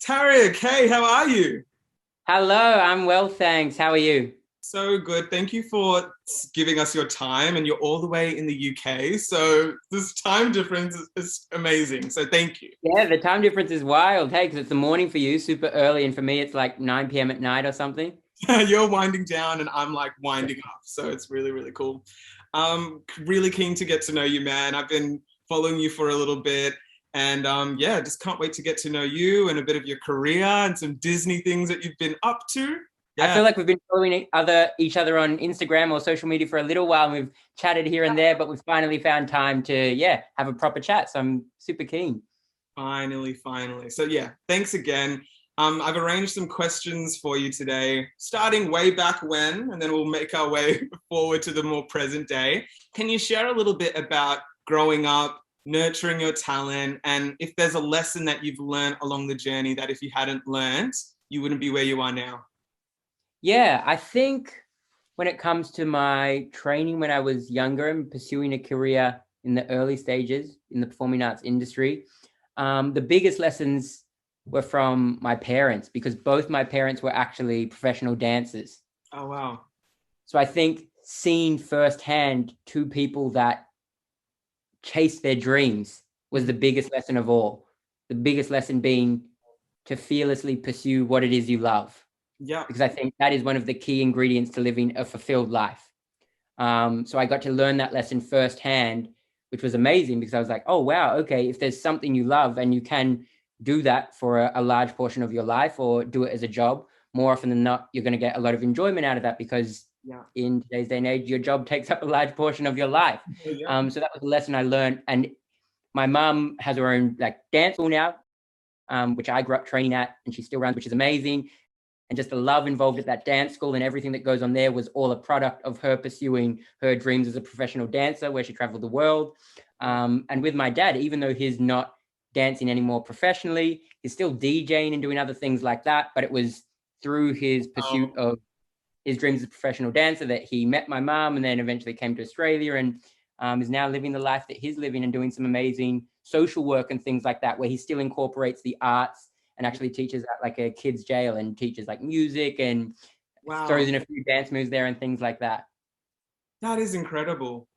Tarik, hey, how are you? Hello, I'm well, thanks. How are you? So good. Thank you for giving us your time, and you're all the way in the UK. So this time difference is amazing. So thank you. Yeah, the time difference is wild. Hey, because it's the morning for you, super early, and for me, it's like 9 p.m. at night or something. You're winding down, and I'm like winding up. So it's really, really cool. Really keen to get to know you, man. I've been following you for a little bit, and yeah, just can't wait to get to know you and a bit of your career and some Disney things that you've been up to. I Yeah. feel like we've been following each other on Instagram or social media for a little while, and we've chatted here and there, but we've finally found time to, yeah, have a proper chat. So I'm super keen. Finally, finally. So yeah, thanks again. I've arranged some questions for you today, starting way back when, and then we'll make our way forward to the more present day. Can you share a little bit about growing up, nurturing your talent, and if there's a lesson that you've learned along the journey that if you hadn't learned, you wouldn't be where you are now? Yeah, I think when it comes to my training when I was younger and pursuing a career in the early stages in the performing arts industry, the biggest lessons were from my parents because both my parents were actually professional dancers. Oh wow. So I think seeing firsthand two people that chase their dreams was Mhm. the biggest lesson of all. The biggest lesson being to fearlessly pursue what it is you love, Yeah. because I think that is one of the key ingredients to living a fulfilled life. So I got to learn that lesson firsthand, which was amazing because I was like, oh, wow, okay, if there's something you love and you can do that for a large portion of your life or do it as a job, more often than not, you're going to get a lot of enjoyment out of that because Yeah. in today's day and age, your job takes up a large portion of your life. Yeah. So that was a lesson I learned. And my mum has her own like dance school now, which I grew up training at, and she still runs, which is amazing. And just the love involved at that dance school and everything that goes on there was all a product of her pursuing her dreams as a professional dancer, where she traveled the world. And with my dad, even though he's not dancing anymore professionally, he's still DJing and doing other things like that. But it was through his pursuit Um, of his dreams as a professional dancer that he met my mom and then eventually came to Australia and is now living the life that he's living and doing some amazing social work and things like that, where he still incorporates the arts and actually teaches at like a kids jail and teaches like music and wow. throws in a few dance moves there and things like that. That is incredible.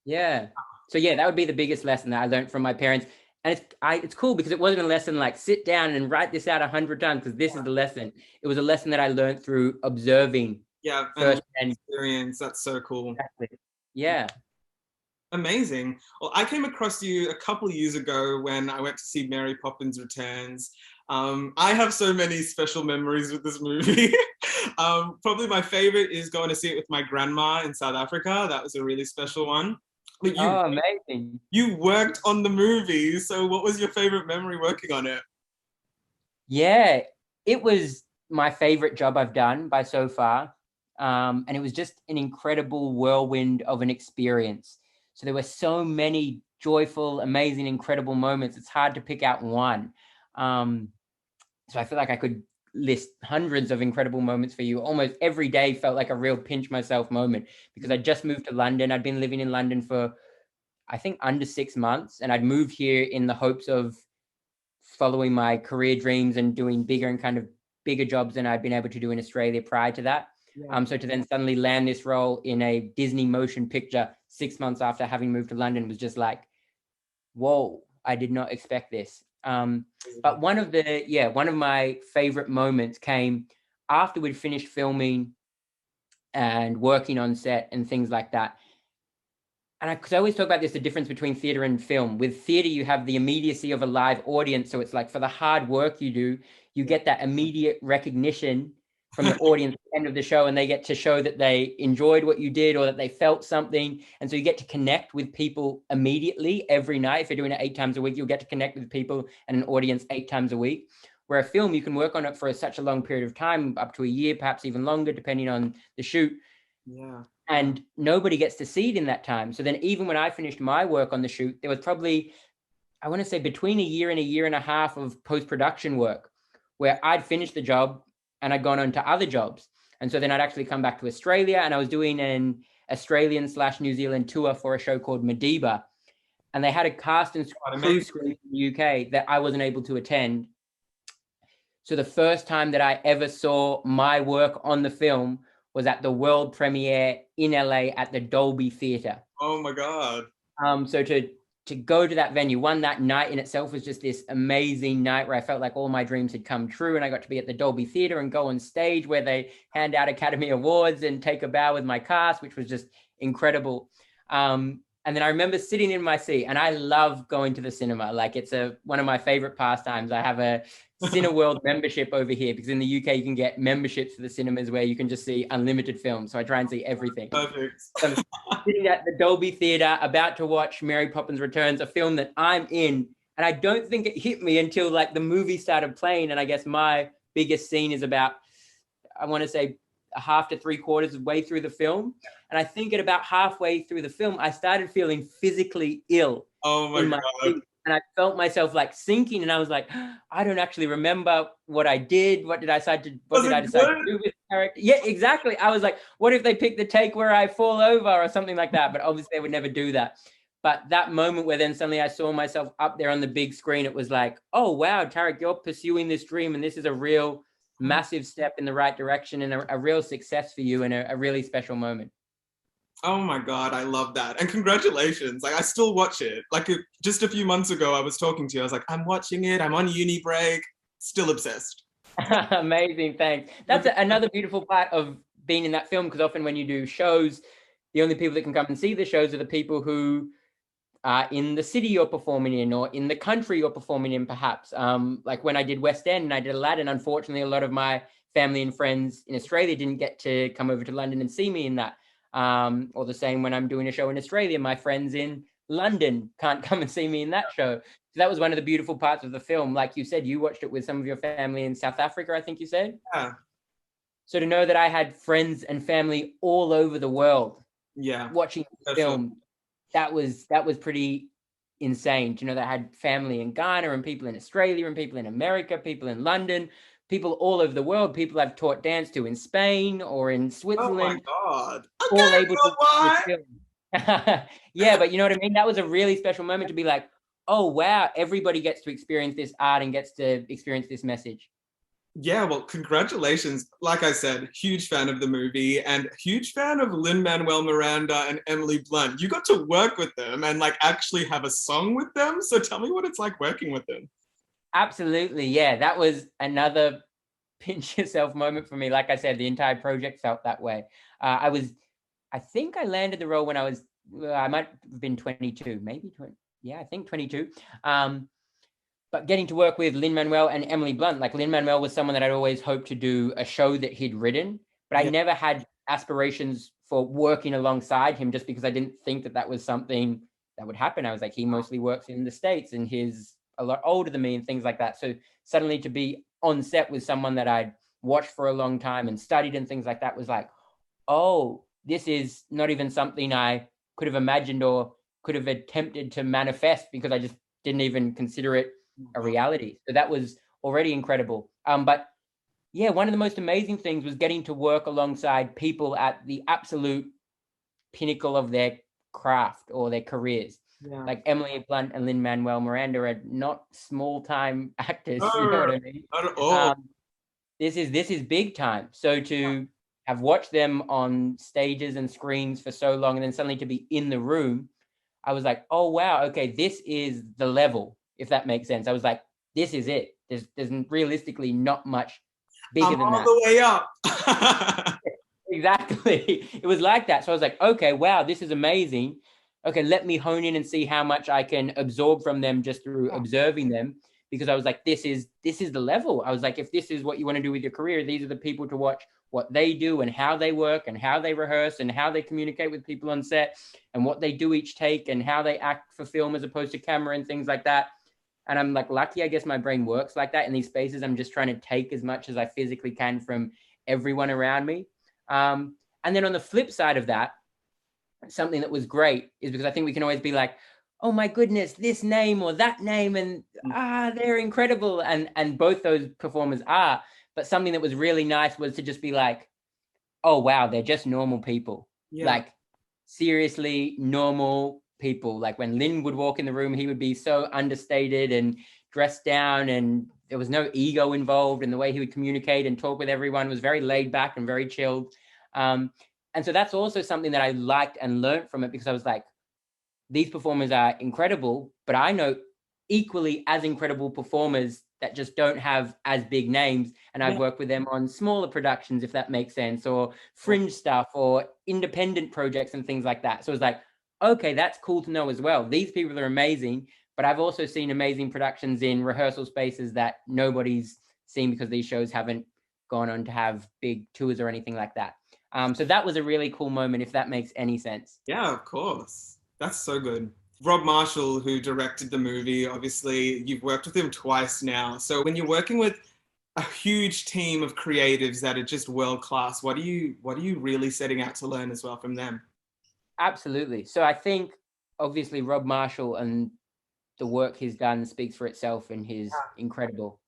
Yeah. So yeah, that would be the biggest lesson that I learned from my parents. And it's cool because it wasn't a lesson like sit down and write this out 100 times because this is the lesson. It was a lesson that I learned through observing Yeah, and firsthand. experience. That's so cool. Exactly. Yeah. Amazing. Well, I came across you a couple of years ago when I went to see Mary Poppins Returns. I have so many special memories with this movie. Probably my favorite is going to see it with my grandma in South Africa. That was a really special one. But you Oh, amazing. you worked on the movie, so what was your favorite memory working on it? Yeah, it was my favorite job I've done by so far. And it was just an incredible whirlwind of an experience. So there were so many joyful, amazing, incredible moments. It's hard to pick out one. Um, so I feel like I could list hundreds of incredible moments for you. Almost every day felt like a real pinch myself moment because I just moved to London. I'd been living in London for, I think, under 6 months, and I'd moved here in the hopes of following my career dreams and doing bigger and kind of bigger jobs than I'd been able to do in Australia prior to that. Yeah. So to then suddenly land this role in a Disney motion picture 6 months after having moved to London was just like, whoa, I did not expect this. But one of my favorite moments came after we'd finished filming and working on set and things like that. And because I always talk about this, the difference between theater and film. With theater, you have the immediacy of a live audience. So it's like for the hard work you do, you get that immediate recognition from the audience at the end of the show, and they get to show that they enjoyed what you did or that they felt something. And so you get to connect with people immediately every night. If you're doing it 8 times a week, you'll get to connect with people and an audience 8 times a week. Where a film, you can work on it for such a long period of time, up to a year, perhaps even longer, depending on the shoot, Yeah. and nobody gets to see it in that time. So then even when I finished my work on the shoot, there was probably, I want to say between a year and a half of post-production work where I'd finished the job and I'd gone on to other jobs. And so then I'd actually come back to Australia and I was doing an Australian / New Zealand tour for a show called Madiba. And they had a cast and Quite crew amazing. screen in the UK that I wasn't able to attend. So the first time that I ever saw my work on the film was at the world premiere in LA at the Dolby Theatre. Oh my God. So to go to that venue, that night in itself was just this amazing night where I felt like all my dreams had come true, and I got to be at the Dolby Theatre and go on stage where they hand out Academy Awards and take a bow with my cast, which was just incredible. And then I remember sitting in my seat, and I love going to the cinema. Like, it's one of my favorite pastimes. I have a Cineworld membership over here, because in the UK you can get memberships for the cinemas where you can just see unlimited films. So I try and see everything. Perfect. So I'm sitting at the Dolby Theatre about to watch Mary Poppins Returns, a film that I'm in. And I don't think it hit me until like the movie started playing. And I guess my biggest scene is about, I want to say, a half to 3/4 of the way through the film. And I think at about halfway through the film, I started feeling physically ill. Oh my God. Seat. And I felt myself like sinking, and I was like, I don't actually remember what I did. What did I decide to do with the character? Yeah, exactly. I was like, what if they pick the take where I fall over or something like that? But obviously they would never do that. But that moment where then suddenly I saw myself up there on the big screen, it was like, oh, wow, Tarik, you're pursuing this dream. And this is a real massive step in the right direction, and a real success for you, and a really special moment. Oh my God, I love that. And congratulations. Like, I still watch it. Like, just a few months ago, I was talking to you. I was like, I'm watching it. I'm on uni break. Still obsessed. Amazing. Thanks. That's another beautiful part of being in that film, because often when you do shows, the only people that can come and see the shows are the people who are in the city you're performing in, or in the country you're performing in, perhaps. Like when I did West End and I did Aladdin, unfortunately, a lot of my family and friends in Australia didn't get to come over to London and see me in that. Or the same when I'm doing a show in Australia, my friends in London can't come and see me in that show. So that was one of the beautiful parts of the film. Like you said, you watched it with some of your family in South Africa, I think you said? Yeah. So to know that I had friends and family all over the world watching the film, that was pretty insane. To know that I had family in Ghana, and people in Australia, and people in America, people in London, people all over the world, people I've taught dance to in Spain or in Switzerland. Oh my God. All able to yeah, but you know what I mean? That was a really special moment to be like, oh wow, everybody gets to experience this art and gets to experience this message. Yeah, well, congratulations. Like I said, huge fan of the movie, and huge fan of Lin-Manuel Miranda and Emily Blunt. You got to work with them and like actually have a song with them. So tell me what it's like working with them. Absolutely. Yeah, that was another pinch yourself moment for me. Like I said, the entire project felt that way. I think I landed the role when I might have been 22, maybe 20. Yeah, I think 22. But getting to work with Lin-Manuel and Emily Blunt, like Lin-Manuel was someone that I'd always hoped to do a show that he'd written, but I never had aspirations for working alongside him, just because I didn't think that was something that would happen. I was like, he mostly works in the States and he's a lot older than me and things like that. So suddenly to be on set with someone that I'd watched for a long time and studied and things like that was like, oh, this is not even something I could have imagined or could have attempted to manifest, because I just didn't even consider it a reality. So that was already incredible. But yeah, one of the most amazing things was getting to work alongside people at the absolute pinnacle of their craft or their careers. Yeah. Like Emily Blunt and Lin-Manuel Miranda are not small-time actors. You know what I mean? Not at all. This is big time. So to have watched them on stages and screens for so long, and then suddenly to be in the room, I was like, oh wow, okay, this is the level, if that makes sense. I was like, this is it. There's realistically not much bigger than that. All the way up. Exactly. It was like that. So I was like, okay, wow, this is amazing. Okay, let me hone in and see how much I can absorb from them just through observing them. Because I was like, this is the level. I was like, if this is what you want to do with your career, these are the people to watch what they do and how they work and how they rehearse and how they communicate with people on set and what they do each take and how they act for film as opposed to camera and things like that. And I'm like, lucky, I guess my brain works like that in these spaces. I'm just trying to take as much as I physically can from everyone around me. And then on the flip side of that, something that was great is because I think we can always be like, oh my goodness, this name or that name, and they're incredible. And both those performers are. But something that was really nice was to just be like, oh wow, they're just normal people. Yeah. Like seriously normal people. Like when Lin would walk in the room, he would be so understated and dressed down and there was no ego involved, and the way he would communicate and talk with everyone was very laid back and very chilled. And so that's also something that I liked and learned from it, because I was like, these performers are incredible, but I know equally as incredible performers that just don't have as big names. And I've worked with them on smaller productions, if that makes sense, or fringe stuff or independent projects and things like that. So it's like, okay, that's cool to know as well. These people are amazing, but I've also seen amazing productions in rehearsal spaces that nobody's seen because these shows haven't gone on to have big tours or anything like that. So that was a really cool moment, if that makes any sense. Yeah, of course. That's so good. Rob Marshall, who directed the movie, obviously you've worked with him twice now. So when you're working with a huge team of creatives that are just world class, what are you really setting out to learn as well from them? Absolutely. So I think obviously Rob Marshall and the work he's done speaks for itself, and he's incredible.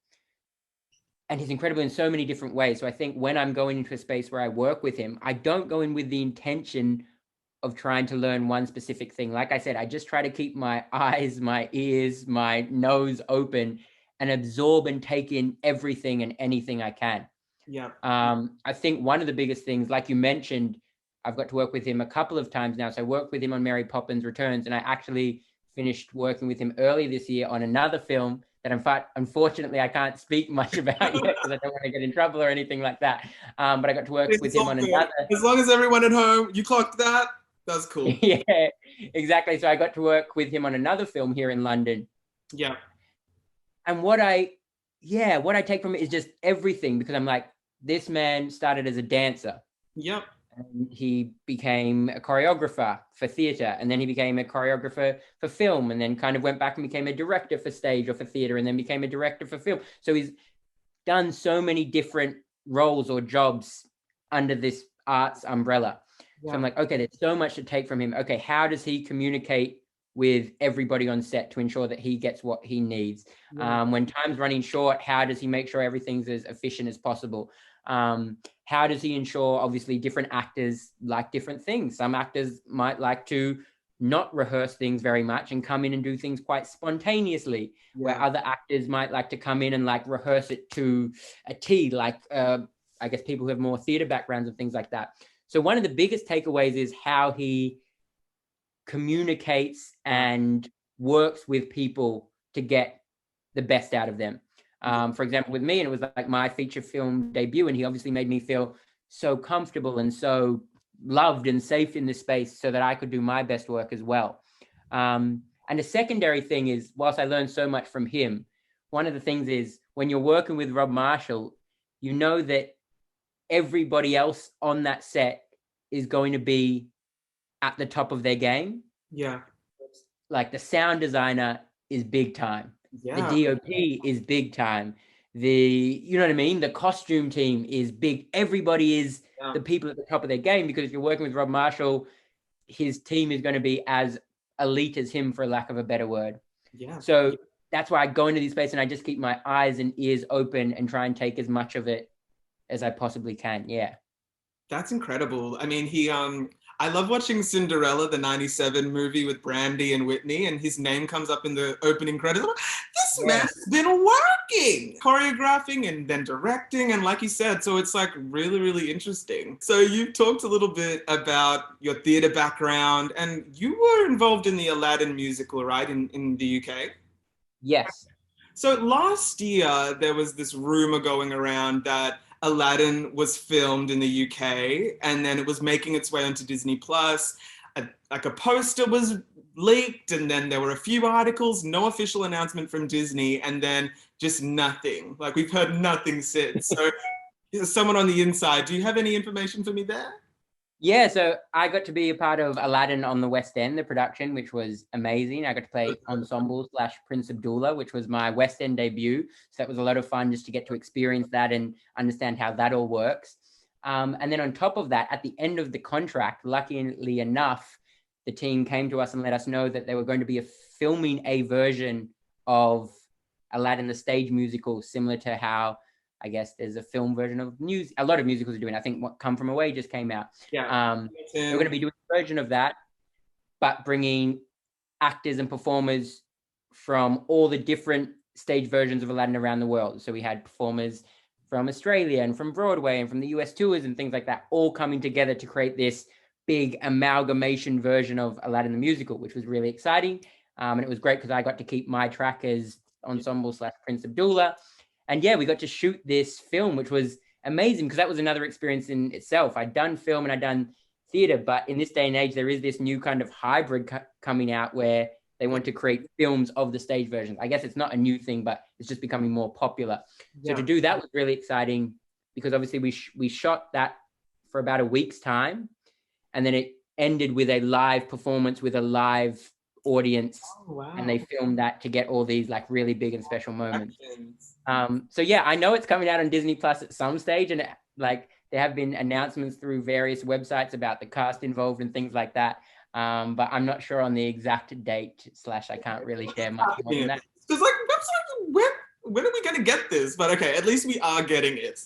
And he's incredible in so many different ways. So I think when I'm going into a space where I work with him, I don't go in with the intention of trying to learn one specific thing. Like I said, I just try to keep my eyes, my ears, my nose open and absorb and take in everything and anything I can. Yeah. I think one of the biggest things, like you mentioned, I've got to work with him a couple of times now. So I worked with him on Mary Poppins Returns, and I actually finished working with him early this year on another film that, in fact, unfortunately, I can't speak much about yet because I don't want to get in trouble or anything like that. But I got to work with him on another. As long as everyone at home, you clocked that. That's cool. Yeah, exactly. So I got to work with him on another film here in London. Yeah. And what I take from it is just everything, because I'm like, this man started as a dancer. Yep. And he became a choreographer for theater, and then he became a choreographer for film, and then kind of went back and became a director for stage or for theater, and then became a director for film. So he's done so many different roles or jobs under this arts umbrella. Yeah. So I'm like, okay, there's so much to take from him. Okay, how does he communicate with everybody on set to ensure that he gets what he needs? Yeah. When time's running short, how does he make sure everything's as efficient as possible? How does he ensure, obviously, different actors like different things? Some actors might like to not rehearse things very much and come in and do things quite spontaneously, where other actors might like to come in and like rehearse it to a T, like I guess people who have more theater backgrounds and things like that. So one of the biggest takeaways is how he communicates and works with people to get the best out of them. For example, with me, and it was like my feature film debut, and he obviously made me feel so comfortable and so loved and safe in this space so that I could do my best work as well. And the secondary thing is, whilst I learned so much from him, one of the things is when you're working with Rob Marshall, you know that everybody else on that set is going to be at the top of their game. Yeah. Like the sound designer is big time. Yeah. The DOP is big time. You know what I mean? The costume team is big. Everybody is the people at the top of their game, because if you're working with Rob Marshall, his team is going to be as elite as him, for lack of a better word. Yeah. So that's why I go into this space and I just keep my eyes and ears open and try and take as much of it as I possibly can. Yeah. That's incredible. I mean, I love watching Cinderella, the 97 movie with Brandy and Whitney, and his name comes up in the opening credits. This man's been working, choreographing and then directing, and like you said, so it's like really, really interesting. So you talked a little bit about your theater background, and you were involved in the Aladdin musical, right, in the UK? Yes. So last year, there was this rumor going around that Aladdin was filmed in the UK, and then it was making its way onto Disney Plus. Like a poster was leaked, and then there were a few articles, no official announcement from Disney, and then just nothing. Like we've heard nothing since. So someone on the inside, do you have any information for me there? Yeah, so I got to be a part of Aladdin on the West End, the production, which was amazing. I got to play ensemble / Prince Abdullah, which was my West End debut. So that was a lot of fun just to get to experience that and understand how that all works. And then on top of that, at the end of the contract, luckily enough, the team came to us and let us know that they were going to be filming a version of Aladdin, the stage musical, similar to how I guess there's a film version of a lot of musicals are doing. I think what Come From Away just came out. Yeah. We're going to be doing a version of that, but bringing actors and performers from all the different stage versions of Aladdin around the world. So we had performers from Australia and from Broadway and from the US tours and things like that, all coming together to create this big amalgamation version of Aladdin the musical, which was really exciting. And it was great because I got to keep my track as ensemble / Prince Abdullah. And yeah, we got to shoot this film, which was amazing because that was another experience in itself. I'd done film and I'd done theater, but in this day and age, there is this new kind of hybrid coming out where they want to create films of the stage versions. I guess it's not a new thing, but it's just becoming more popular. Yeah. So to do that was really exciting because obviously we shot that for about a week's time, and then it ended with a live performance with a live audience. Oh, wow. And they filmed that to get all these like really big and special moments. So yeah, I know it's coming out on Disney Plus at some stage, and like there have been announcements through various websites about the cast involved and things like that. But I'm not sure on the exact date / I can't really share much more than that. Because like that's like when are we gonna get this? But okay, at least we are getting it.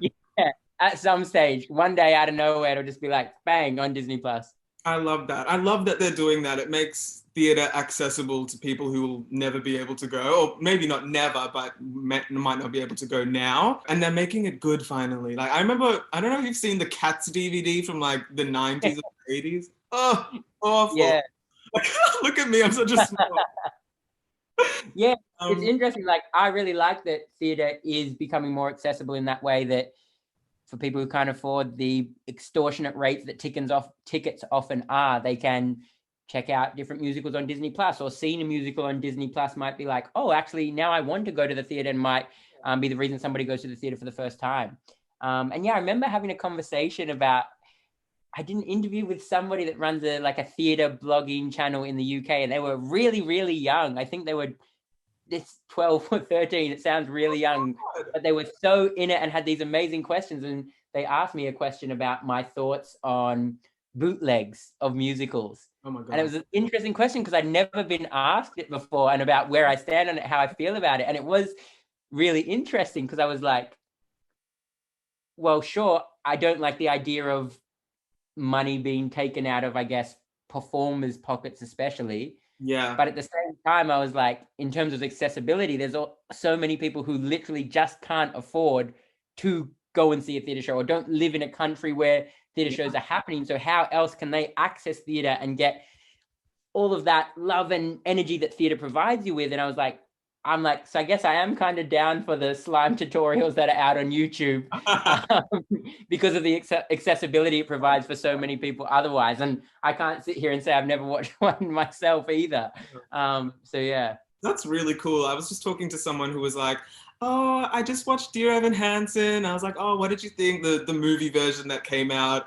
Yeah, at some stage, one day out of nowhere, it'll just be like bang on Disney Plus. I love that. I love that they're doing that. It makes theater accessible to people who will never be able to go, or maybe not never, but might not be able to go now. And they're making it good finally. Like I remember, I don't know if you've seen the Cats DVD from like the 90s or the 80s. Oh, awful. Yeah. Look at me, I'm such a small. Yeah, it's interesting. Like I really like that theater is becoming more accessible in that way, that for people who can't afford the extortionate rates that tickets often are, they can check out different musicals on Disney Plus, or seeing a musical on Disney Plus might be like, oh, actually now I want to go to the theater, and might be the reason somebody goes to the theater for the first time. And yeah, I remember having a conversation about, I did an interview with somebody that runs a theater blogging channel in the UK, and they were really, really young. I think they were this 12 or 13. It sounds really young, but they were so in it and had these amazing questions. And they asked me a question about my thoughts on bootlegs of musicals. Oh my God. And it was an interesting question because I'd never been asked it before, and about where I stand on it, how I feel about it. And it was really interesting because I was like, well, sure, I don't like the idea of money being taken out of, I guess, performers' pockets especially. Yeah. But at the same time, I was like, in terms of accessibility, there's so many people who literally just can't afford to go and see a theater show, or don't live in a country where theater shows are happening. So how else can they access theater and get all of that love and energy that theater provides you with? And I was like, so I guess I am kind of down for the slime tutorials that are out on YouTube because of the accessibility it provides for so many people otherwise. And I can't sit here and say I've never watched one myself either. So yeah. That's really cool. I was just talking to someone who was like, oh, I just watched Dear Evan Hansen. I was like, oh, what did you think? The movie version that came out.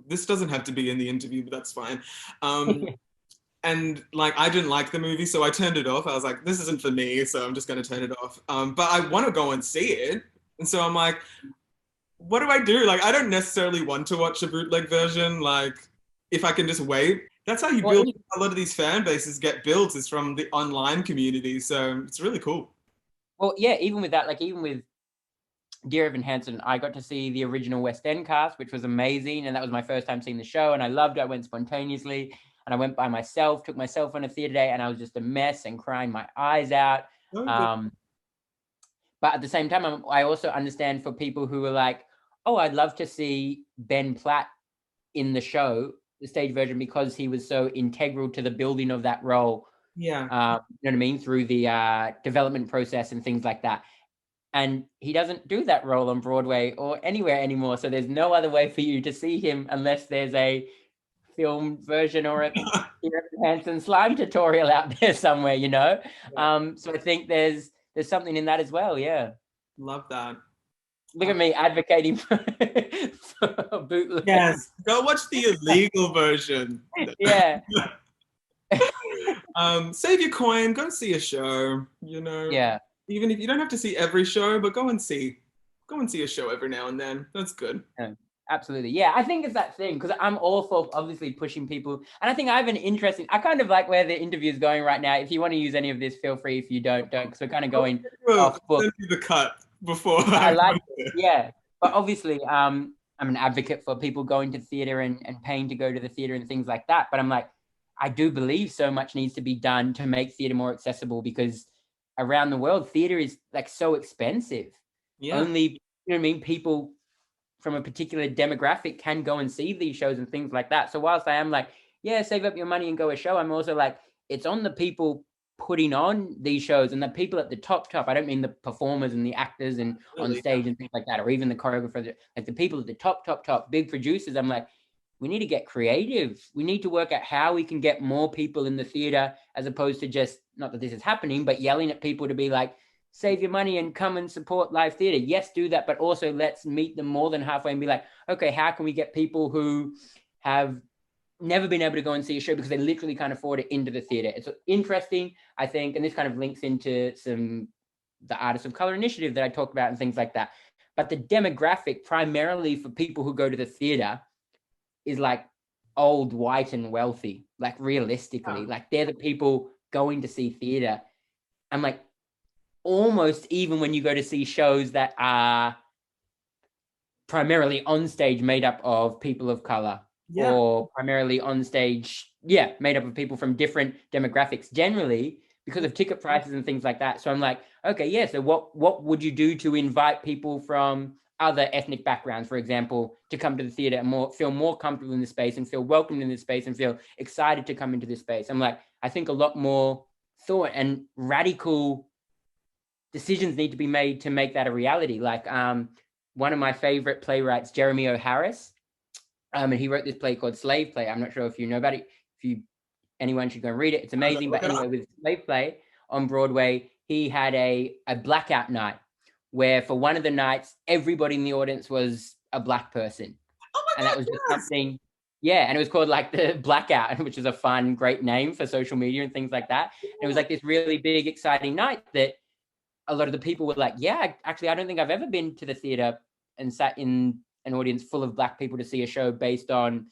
This doesn't have to be in the interview, but that's fine. And like, I didn't like the movie, so I turned it off. I was like, this isn't for me, so I'm just going to turn it off. But I want to go and see it. And so I'm like, what do I do? Like, I don't necessarily want to watch a bootleg version. Like, if I can just wait. That's how you build a lot of these fan bases get built, is from the online community. So it's really cool. Well, yeah, even with that, like even with Dear Evan Hansen, I got to see the original West End cast, which was amazing. And that was my first time seeing the show, and I loved it. I went spontaneously. And I went by myself, took myself on a theater day, and I was just a mess and crying my eyes out. But at the same time, I also understand for people who are like, oh, I'd love to see Ben Platt in the show, the stage version, because he was so integral to the building of that role. Yeah. You know what I mean? Through the development process and things like that. And he doesn't do that role on Broadway or anywhere anymore. So there's no other way for you to see him unless there's a film version or a Hansen slime tutorial out there somewhere, you know. So I think there's something in that as well. Yeah, love that. Look at me advocating for bootleg. Yes, go watch the illegal version. Yeah. Save your coin, go see a show, you know. Yeah, even if you don't have to see every show, but go and see a show every now and then. That's good. Yeah. Absolutely. Yeah, I think it's that thing, because I'm all for obviously pushing people. And I think I have an interesting, I kind of like where the interview is going right now. If you want to use any of this, feel free. If you don't, because we're kind of going off book. Send you the cut before. I like it. Yeah. But obviously, I'm an advocate for people going to theater and paying to go to the theater and things like that. But I'm like, I do believe so much needs to be done to make theater more accessible, because around the world, theater is like so expensive. Yeah. Only, you know what I mean, people from a particular demographic can go and see these shows and things like that. So whilst I am like, yeah, save up your money and go a show, I'm also like, it's on the people putting on these shows and the people at the top. I don't mean the performers and the actors and on stage and things like that, or even the choreographers, like the people at the top, big producers. I'm like, we need to get creative. We need to work out how we can get more people in the theater, as opposed to just, not that this is happening, but yelling at people to be like, save your money and come and support live theater. Yes, do that, but also let's meet them more than halfway and be like, okay, how can we get people who have never been able to go and see a show because they literally can't afford it into the theater? It's interesting, I think, and this kind of links into the Artists of Color initiative that I talked about and things like that. But the demographic primarily for people who go to the theater is like old, white, and wealthy, like realistically, like they're the people going to see theater. I'm like, almost even when you go to see shows that are primarily on stage made up of people of color, or primarily on stage, made up of people from different demographics, generally because of ticket prices and things like that. So I'm like, okay, so what would you do to invite people from other ethnic backgrounds, for example, to come to the theater and feel more comfortable in the space and feel welcomed in this space and feel excited to come into this space? I'm like, I think a lot more thought and radical decisions need to be made to make that a reality. Like one of my favorite playwrights, Jeremy O. Harris, and he wrote this play called Slave Play. I'm not sure if you know about it. Anyone should go and read it. It's amazing. But anyway, with Slave Play on Broadway, he had a blackout night where for one of the nights, everybody in the audience was a black person. Oh my God, that was just something. Yeah, and it was called like the Blackout, which is a fun, great name for social media and things like that. And it was like this really big, exciting night that a lot of the people were like, yeah, actually, I don't think I've ever been to the theater and sat in an audience full of black people to see a show based on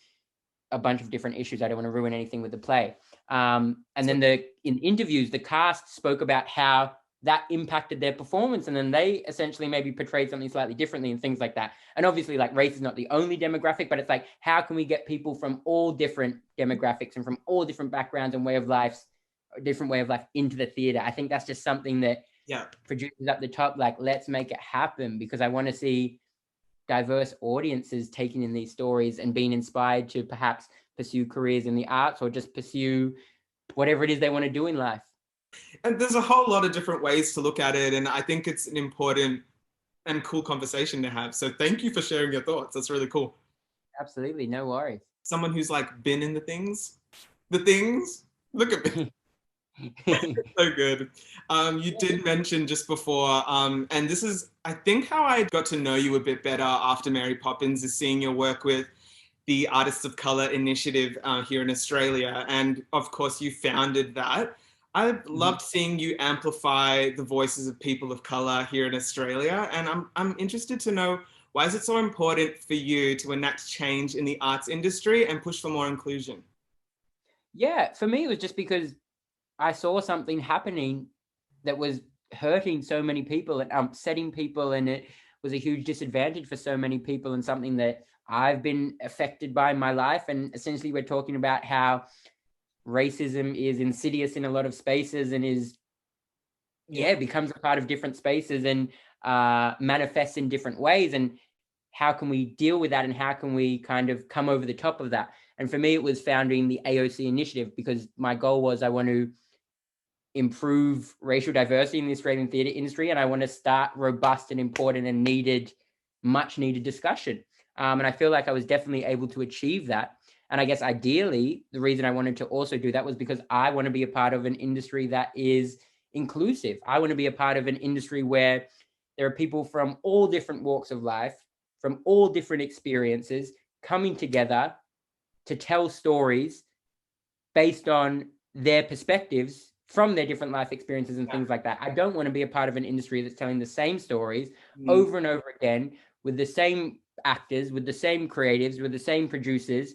a bunch of different issues. I don't want to ruin anything with the play. And then in interviews, the cast spoke about how that impacted their performance. And then they essentially maybe portrayed something slightly differently and things like that. And obviously, like, race is not the only demographic, but it's like, how can we get people from all different demographics and from all different backgrounds and different way of life into the theater? I think that's just something that producers up the top, like, let's make it happen, because I want to see diverse audiences taking in these stories and being inspired to perhaps pursue careers in the arts or just pursue whatever it is they want to do in life. And there's a whole lot of different ways to look at it, and I think it's an important and cool conversation to have. So thank you for sharing your thoughts. That's really cool. Absolutely, no worries. Someone who's like been in the things, look at me. So good. You did mention just before, and this is, I think, how I got to know you a bit better after Mary Poppins, is seeing your work with the Artists of Color initiative here in Australia. And of course, you founded that. I've loved seeing you amplify the voices of people of color here in Australia. And I'm interested to know, why is it so important for you to enact change in the arts industry and push for more inclusion? Yeah, for me, it was just because I saw something happening that was hurting so many people and upsetting people, and it was a huge disadvantage for so many people, and something that I've been affected by in my life. And essentially, we're talking about how racism is insidious in a lot of spaces and becomes a part of different spaces and manifests in different ways. And how can we deal with that, and how can we kind of come over the top of that? And for me, it was founding the AOC initiative, because my goal was, I want to improve racial diversity in the Australian theatre industry, and I want to start robust and important and much needed discussion. And I feel like I was definitely able to achieve that. And I guess ideally, the reason I wanted to also do that was because I want to be a part of an industry that is inclusive. I want to be a part of an industry where there are people from all different walks of life, from all different experiences, coming together to tell stories based on their perspectives from their different life experiences and things like that. I don't want to be a part of an industry that's telling the same stories over and over again, with the same actors, with the same creatives, with the same producers,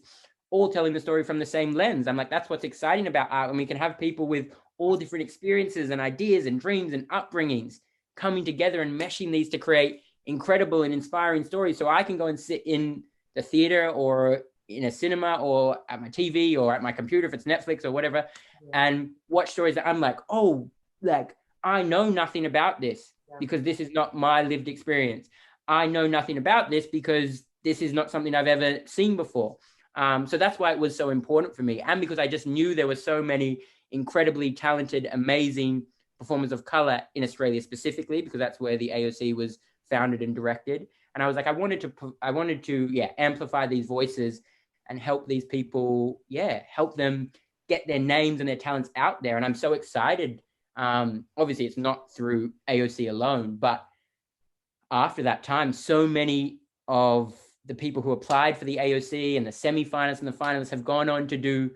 all telling the story from the same lens. I'm like, that's what's exciting about art, when we can have people with all different experiences and ideas and dreams and upbringings coming together and meshing these to create incredible and inspiring stories. So I can go and sit in the theater or in a cinema or at my TV or at my computer, if it's Netflix or whatever, and watch stories that I'm like, oh, like I know nothing about this because this is not my lived experience. I know nothing about this because this is not something I've ever seen before. So that's why it was so important for me. And because I just knew there were so many incredibly talented, amazing performers of color in Australia specifically, because that's where the AOC was founded and directed. And I was like, I wanted to amplify these voices and help these people, help them get their names and their talents out there. And I'm so excited. Obviously, it's not through AOC alone, but after that time, so many of the people who applied for the AOC and the semi-finalists and the finalists have gone on to do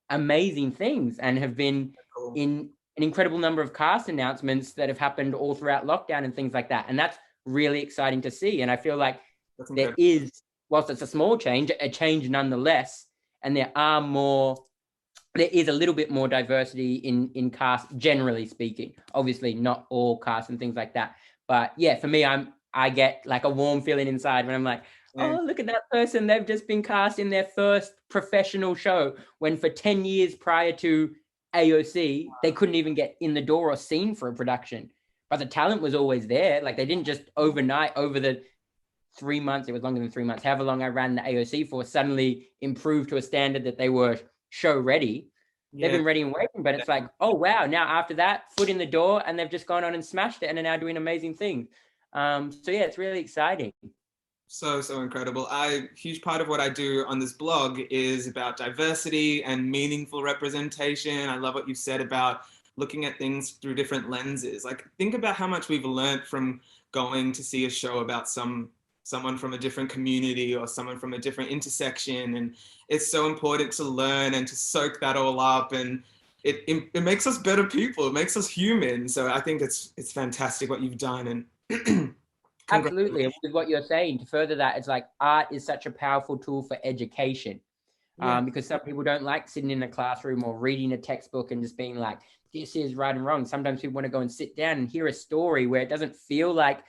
amazing things and have been in an incredible number of cast announcements that have happened all throughout lockdown and things like that. And that's really exciting to see. And I feel like there is, whilst it's a small change, a change nonetheless. And there is a little bit more diversity in cast, generally speaking. Obviously, not all cast and things like that. But yeah, for me, I get like a warm feeling inside when I'm like, oh, look at that person. They've just been cast in their first professional show, when for 10 years prior to AOC, they couldn't even get in the door or seen for a production. But the talent was always there. Like, they didn't just overnight, over the 3 months, it was longer than 3 months, however long I ran the AOC for, suddenly improve to a standard that they were show ready. They've been ready and waiting, but it's like, oh wow, now after that, foot in the door, and they've just gone on and smashed it and are now doing amazing things. So yeah, it's really exciting. So incredible. Huge part of what I do on this blog is about diversity and meaningful representation. I love what you said about looking at things through different lenses. Like, think about how much we've learned from going to see a show about someone from a different community or someone from a different intersection. And it's so important to learn and to soak that all up. And it makes us better people. It makes us human. So I think it's fantastic what you've done. And absolutely. With what you're saying, to further that, it's like art is such a powerful tool for education. Because some people don't like sitting in a classroom or reading a textbook and just being like, this is right and wrong. Sometimes people want to go and sit down and hear a story where it doesn't feel like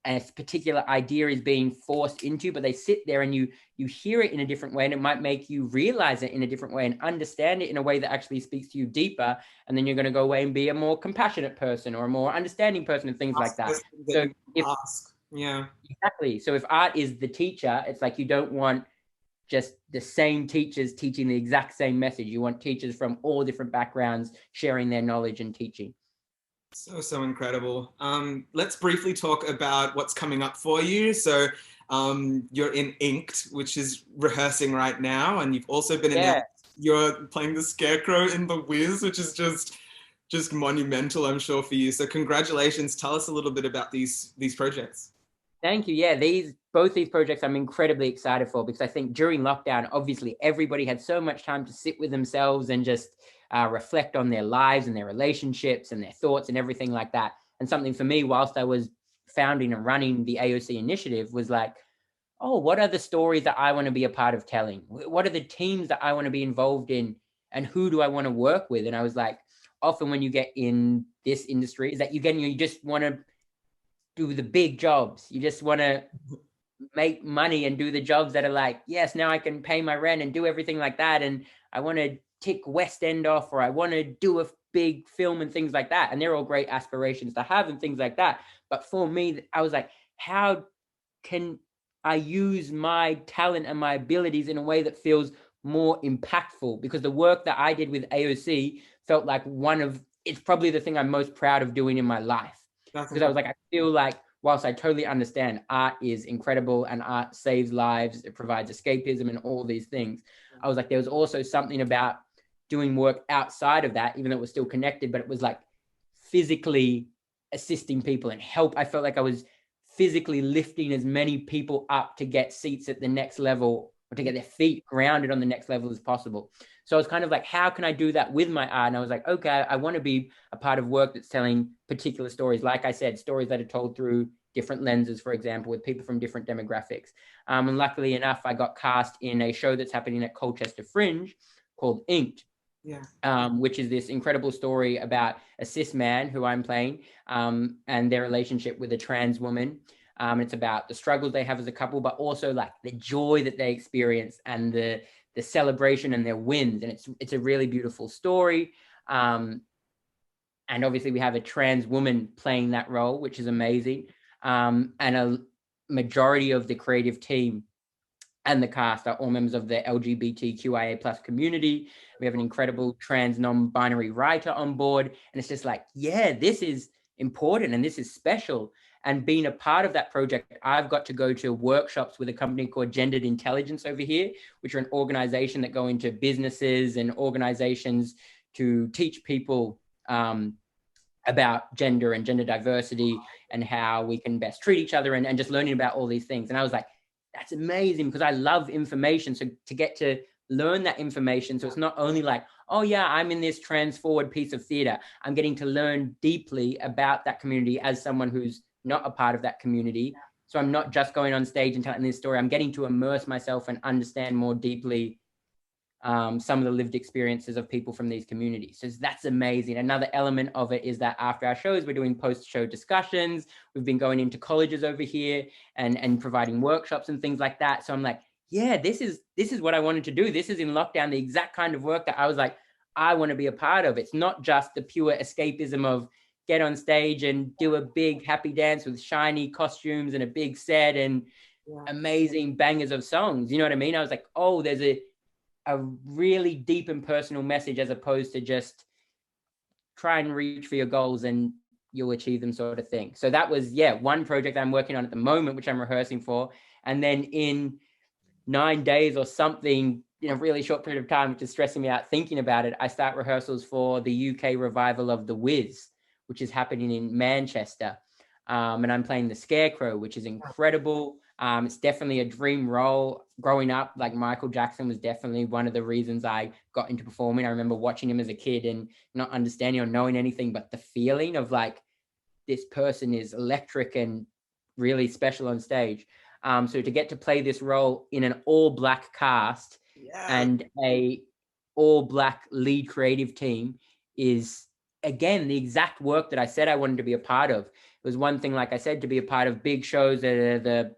a particular idea is being forced into, but they sit there and you hear it in a different way, and it might make you realize it in a different way and understand it in a way that actually speaks to you deeper. And then you're going to go away and be a more compassionate person or a more understanding person and things like that. So exactly. So if art is the teacher, it's like, you don't want just the same teachers teaching the exact same message. You want teachers from all different backgrounds sharing their knowledge and teaching. So incredible. Let's briefly talk about what's coming up for you. So you're in Inked, which is rehearsing right now, and you've also been announced you're playing the Scarecrow in The Wiz, which is just monumental, I'm sure, for you. So congratulations. Tell us a little bit about these projects. Thank you. Yeah, both these projects I'm incredibly excited for, because I think during lockdown, obviously everybody had so much time to sit with themselves and just reflect on their lives and their relationships and their thoughts and everything like that. And something for me, whilst I was founding and running the AOC initiative, was like, oh, what are the stories that I want to be a part of telling? What are the teams that I want to be involved in? And who do I want to work with? And I was like, often when you get in this industry, is that you just want to do the big jobs. You just want to make money and do the jobs that are like, yes, now I can pay my rent and do everything like that. And I want to tick West End off, or I want to do a big film and things like that. And they're all great aspirations to have and things like that. But for me, I was like, how can I use my talent and my abilities in a way that feels more impactful? Because the work that I did with AOC felt like it's probably the thing I'm most proud of doing in my life. Because I was like, I feel like, whilst I totally understand art is incredible and art saves lives, it provides escapism and all these things, I was like, there was also something about doing work outside of that, even though it was still connected, but it was like physically assisting people and help. I felt like I was physically lifting as many people up to get seats at the next level, or to get their feet grounded on the next level as possible. So I was kind of like, how can I do that with my art? And I was like, okay, I want to be a part of work that's telling particular stories. Like I said, stories that are told through different lenses, for example, with people from different demographics. And luckily enough, I got cast in a show that's happening at Colchester Fringe called Inked, which is this incredible story about a cis man who I'm playing, and their relationship with a trans woman. It's about the struggles they have as a couple, but also like the joy that they experience and the celebration and their wins. And it's a really beautiful story. and obviously we have a trans woman playing that role, which is amazing. And a majority of the creative team and the cast are all members of the LGBTQIA plus community. We have an incredible trans non-binary writer on board. And it's just like, yeah, this is important and this is special. And being a part of that project, I've got to go to workshops with a company called Gendered Intelligence over here, which are an organization that go into businesses and organizations to teach people about gender and gender diversity and how we can best treat each other, and just learning about all these things. And I was like, that's amazing, because I love information. So to get to learn that information, so it's not only like, oh yeah, I'm in this trans forward piece of theater. I'm getting to learn deeply about that community as someone who's not a part of that community. So I'm not just going on stage and telling this story. I'm getting to immerse myself and understand more deeply some of the lived experiences of people from these communities. So that's amazing. Another element of it is that after our shows, we're doing post-show discussions. We've been going into colleges over here and providing workshops and things like that. So I'm like, yeah, this is what I wanted to do. This is in lockdown, the exact kind of work that I was like, I want to be a part of. It's not just the pure escapism of get on stage and do a big happy dance with shiny costumes and a big set and amazing bangers of songs. You know what I mean? I was like, oh, there's a really deep and personal message, as opposed to just try and reach for your goals and you'll achieve them sort of thing. So that was, one project I'm working on at the moment, which I'm rehearsing for. And then in 9 days or something, in a really short period of time, which is stressing me out thinking about it, I start rehearsals for the UK revival of The Wiz, which is happening in Manchester. And I'm playing the Scarecrow, which is incredible. It's definitely a dream role. Growing up, like Michael Jackson was definitely one of the reasons I got into performing. I remember watching him as a kid and not understanding or knowing anything, but the feeling of like, this person is electric and really special on stage. So to get to play this role in an all-black cast and a all-black lead creative team is, again, the exact work that I said I wanted to be a part of. It was one thing, like I said, to be a part of big shows that are the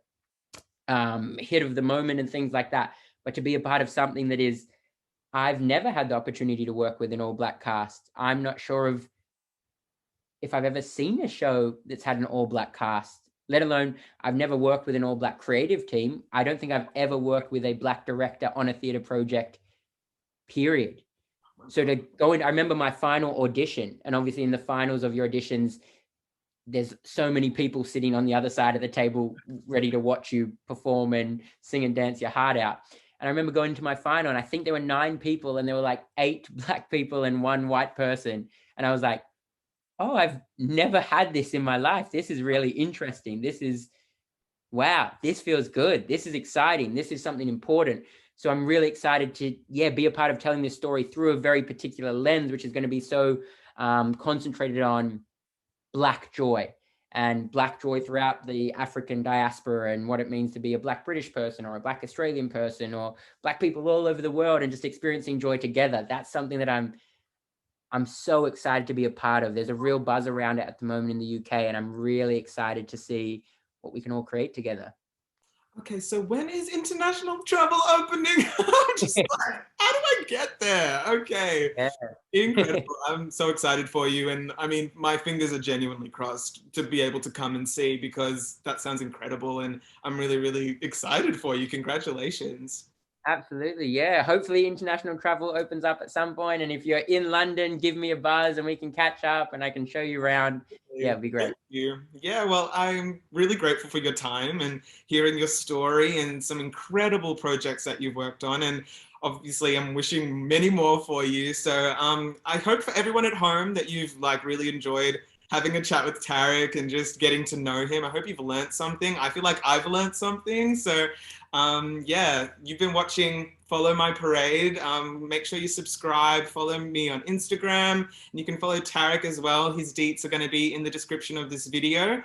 hit of the moment and things like that, but to be a part of something that is, I've never had the opportunity to work with an all-black cast. I'm not sure of if I've ever seen a show that's had an all-black cast, let alone I've never worked with an all-black creative team. I don't think I've ever worked with a black director on a theater project, period. So to go in, I remember my final audition, and obviously in the finals of your auditions, there's so many people sitting on the other side of the table ready to watch you perform and sing and dance your heart out. And I remember going to my final, and I think there were 9 people, and there were like 8 black people and 1 white person. And I was like, oh, I've never had this in my life. This is really interesting. This is, wow, this feels good. This is exciting. This is something important. So I'm really excited to, be a part of telling this story through a very particular lens, which is going to be so concentrated on Black joy and Black joy throughout the African diaspora, and what it means to be a Black British person or a Black Australian person or Black people all over the world, and just experiencing joy together. That's something that I'm so excited to be a part of. There's a real buzz around it at the moment in the UK, and I'm really excited to see what we can all create together. Okay, so when is international travel opening? I'm just like, how do I get there? Okay, incredible. I'm so excited for you. And I mean, my fingers are genuinely crossed to be able to come and see, because that sounds incredible. And I'm really, really excited for you. Congratulations. Absolutely. Yeah. Hopefully international travel opens up at some point. And if you're in London, give me a buzz and we can catch up and I can show you around. Yeah, it'd be great. Thank you. Yeah, well, I'm really grateful for your time and hearing your story and some incredible projects that you've worked on. And obviously I'm wishing many more for you. So I hope for everyone at home that you've like really enjoyed having a chat with Tarik and just getting to know him. I hope you've learned something. I feel like I've learned something. So you've been watching Follow My Parade. Make sure you subscribe, follow me on Instagram, and you can follow Tarik as well. His deets are going to be in the description of this video.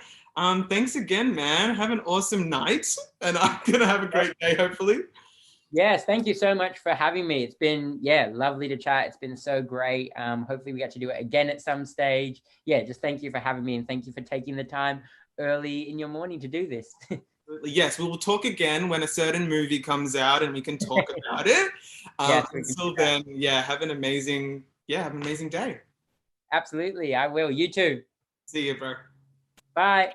Thanks again, man. Have an awesome night, and I'm going to have a great day, hopefully. Yes, thank you so much for having me. It's been, lovely to chat. It's been so great. Hopefully we get to do it again at some stage. Just thank you for having me, and thank you for taking the time early in your morning to do this. Yes, we will talk again when a certain movie comes out and we can talk about it. Yes, until then, have an amazing day. Absolutely, I will. You too. See you, bro. Bye.